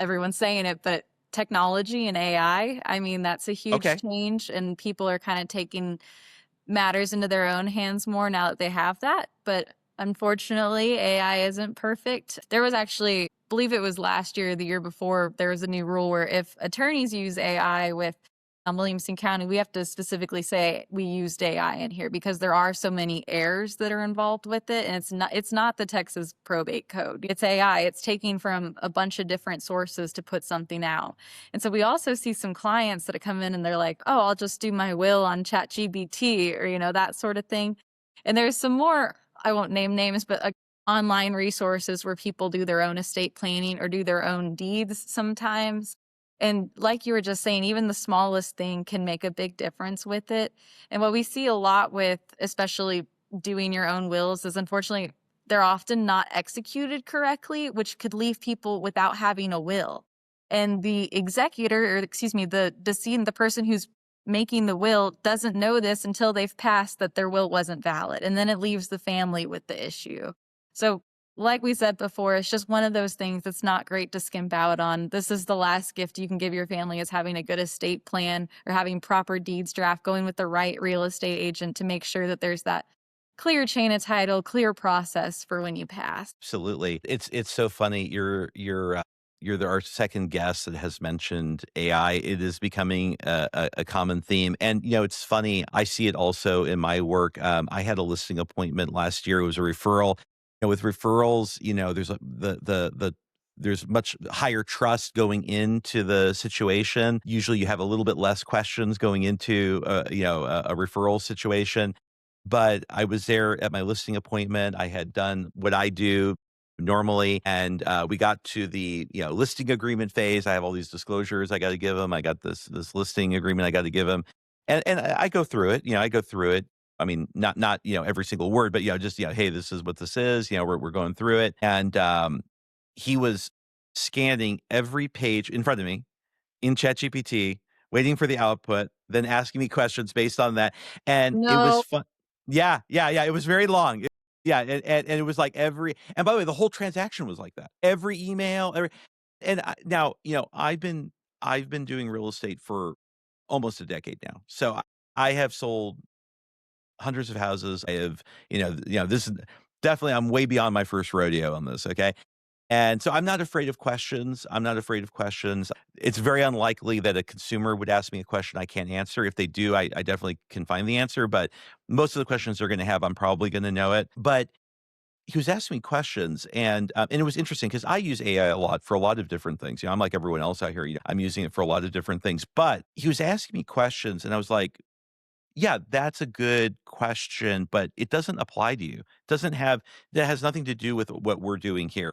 everyone's saying it, but technology and AI, I mean, that's a huge Okay. change, and people are kind of taking matters into their own hands more now that they have that. But unfortunately, AI isn't perfect. There was actually, I believe it was last year, or the year before, there was a new rule where if attorneys use AI with Williamson County, we have to specifically say we used AI in here because there are so many errors that are involved with it, and it's not the Texas probate code. It's AI. It's taking from a bunch of different sources to put something out. And so we also see some clients that come in and they're like, "Oh, I'll just do my will on ChatGPT," or that sort of thing. And there's some more, I won't name names, but online resources where people do their own estate planning or do their own deeds sometimes. And like you were just saying, even the smallest thing can make a big difference with it. And what we see a lot with, especially doing your own wills, is unfortunately they're often not executed correctly, which could leave people without having a will. And the executor, or excuse me, the decedent, the person who's making the will, doesn't know this until they've passed that their will wasn't valid. And then it leaves the family with the issue. So like we said before, it's just one of those things that's not great to skimp out on. This is the last gift you can give your family, is having a good estate plan or having proper deeds draft, going with the right real estate agent to make sure that there's that clear chain of title, clear process for when you pass. Absolutely. It's so funny. Our second guest that has mentioned AI. It is becoming a common theme, and it's funny. I see it also in my work. I had a listing appointment last year. It was a referral. With referrals, there's much higher trust going into the situation. Usually, you have a little bit less questions going into a referral situation. But I was there at my listing appointment. I had done what I do normally, and we got to the listing agreement phase. I have all these disclosures I got to give them. I got this listing agreement I got to give them, and I go through it. I go through it. I mean, not every single word, but just hey, this is what this is. We're going through it, and he was scanning every page in front of me in ChatGPT, waiting for the output, then asking me questions based on that, and it was No, fun. Yeah, yeah, yeah, it was very long. Yeah, and it was like and by the way, the whole transaction was like that. Every email, and now, I've been doing real estate for almost a decade now. So I have sold hundreds of houses. I have, this is definitely, I'm way beyond my first rodeo on this. Okay. And so I'm not afraid of questions. I'm not afraid of questions. It's very unlikely that a consumer would ask me a question I can't answer. If they do, I definitely can find the answer. But most of the questions they're going to have, I'm probably going to know it. But he was asking me questions, and it was interesting because I use AI a lot for a lot of different things. I'm like everyone else out here. I'm using it for a lot of different things. But he was asking me questions, and I was like, yeah, that's a good question, but it doesn't apply to you. Doesn't have That has nothing to do with what we're doing here.